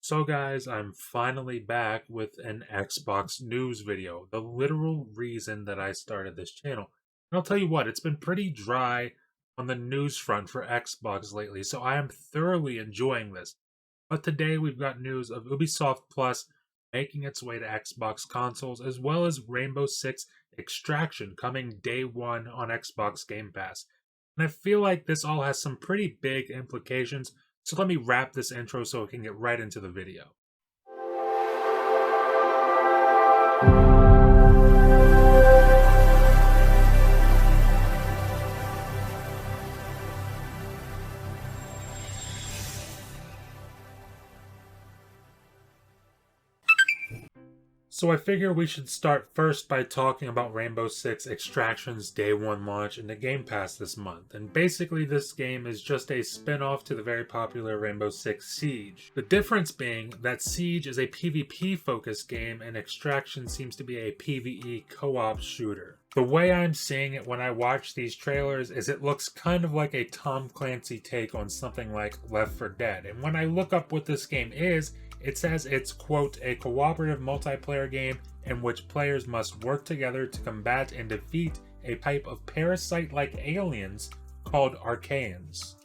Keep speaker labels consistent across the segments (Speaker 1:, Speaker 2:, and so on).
Speaker 1: So guys, I'm finally back with an Xbox news video, the literal reason that I started this channel. And I'll tell you what, it's been pretty dry on the news front for Xbox lately, so I am thoroughly enjoying this. But today we've got news of Ubisoft Plus making its way to Xbox consoles, as well as Rainbow Six Extraction coming day one on Xbox Game Pass. And I feel like this all has some pretty big implications, so let me wrap this intro so we can get right into the video. So I figure we should start first by talking about Rainbow Six Extraction's day one launch into Game Pass this month. And basically this game is just a spin-off to the very popular Rainbow Six Siege. The difference being that Siege is a PvP focused game and Extraction seems to be a PvE co-op shooter. The way I'm seeing it when I watch these trailers is it looks kind of like a Tom Clancy take on something like Left 4 Dead. And when I look up what this game is, it says it's, quote, a cooperative multiplayer game in which players must work together to combat and defeat a type of parasite-like aliens called Archaeans.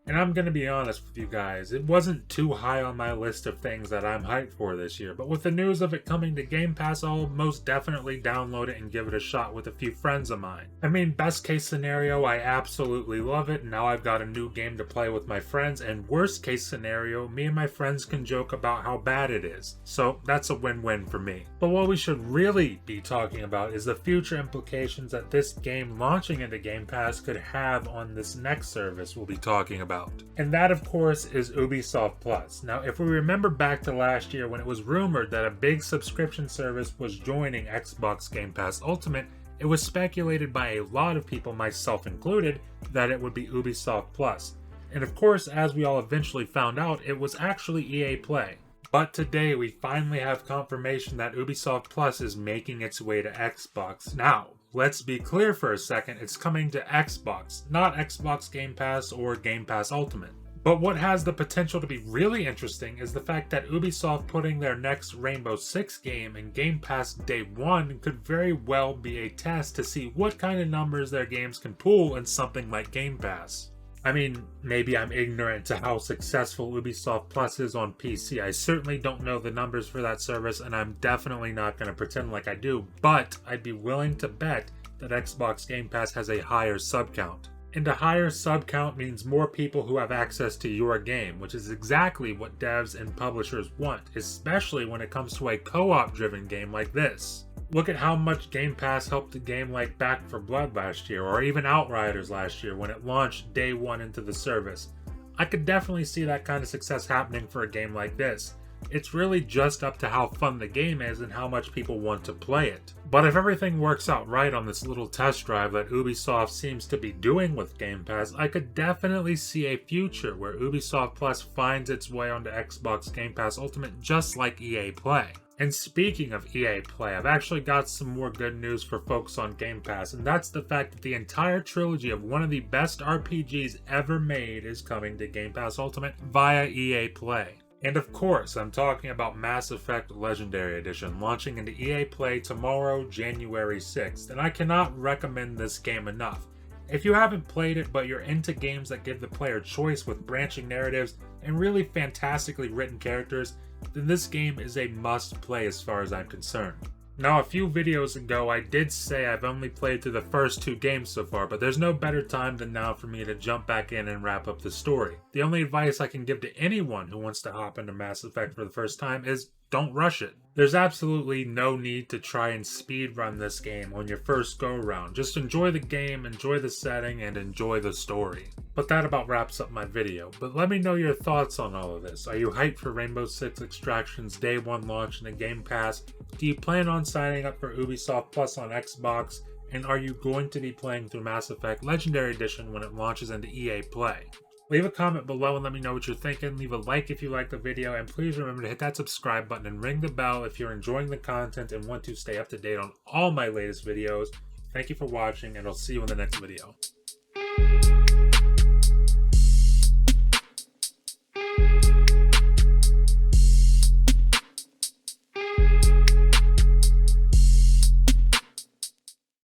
Speaker 1: And I'm gonna be honest with you guys, it wasn't too high on my list of things that I'm hyped for this year, but with the news of it coming to Game Pass, I'll most definitely download it and give it a shot with a few friends of mine. I mean, best case scenario, I absolutely love it, and now I've got a new game to play with my friends, and worst case scenario, me and my friends can joke about how bad it is. So that's a win-win for me. But what we should really be talking about is the future implications that this game launching into Game Pass could have on this next service we'll be talking about. And that, of course, is Ubisoft Plus. Now, if we remember back to last year when it was rumored that a big subscription service was joining Xbox Game Pass Ultimate, it was speculated by a lot of people, myself included, that it would be Ubisoft Plus. And of course, as we all eventually found out, it was actually EA Play. But today we finally have confirmation that Ubisoft Plus is making its way to Xbox. Now, let's be clear for a second, it's coming to Xbox, not Xbox Game Pass or Game Pass Ultimate. But what has the potential to be really interesting is the fact that Ubisoft putting their next Rainbow Six game in Game Pass day one could very well be a test to see what kind of numbers their games can pull in something like Game Pass. I mean, maybe I'm ignorant to how successful Ubisoft Plus is on PC. I certainly don't know the numbers for that service, and I'm definitely not going to pretend like I do, but I'd be willing to bet that Xbox Game Pass has a higher sub count. And a higher sub count means more people who have access to your game, which is exactly what devs and publishers want, especially when it comes to a co-op driven game like this. Look at how much Game Pass helped a game like Back 4 Blood last year, or even Outriders last year when it launched day one into the service. I could definitely see that kind of success happening for a game like this. It's really just up to how fun the game is and how much people want to play it. But if everything works out right on this little test drive that Ubisoft seems to be doing with Game Pass, I could definitely see a future where Ubisoft Plus finds its way onto Xbox Game Pass Ultimate just like EA Play. And speaking of EA Play, I've actually got some more good news for folks on Game Pass, and that's the fact that the entire trilogy of one of the best RPGs ever made is coming to Game Pass Ultimate via EA Play. And of course, I'm talking about Mass Effect Legendary Edition, launching into EA Play tomorrow, January 6th, and I cannot recommend this game enough. If you haven't played it, but you're into games that give the player choice with branching narratives and really fantastically written characters, then this game is a must-play as far as I'm concerned. Now, a few videos ago, I did say I've only played through the first two games so far, but there's no better time than now for me to jump back in and wrap up the story. The only advice I can give to anyone who wants to hop into Mass Effect for the first time is don't rush it. There's absolutely no need to try and speedrun this game on your first go-around. Just enjoy the game, enjoy the setting, and enjoy the story. But that about wraps up my video. But let me know your thoughts on all of this. Are you hyped for Rainbow Six Extraction's day one launch in the Game Pass? Do you plan on signing up for Ubisoft Plus on Xbox? And are you going to be playing through Mass Effect Legendary Edition when it launches into EA Play? Leave a comment below and let me know what you're thinking. Leave a like if you liked the video, and please remember to hit that subscribe button and ring the bell if you're enjoying the content and want to stay up to date on all my latest videos. Thank you for watching, and I'll see you in the next video.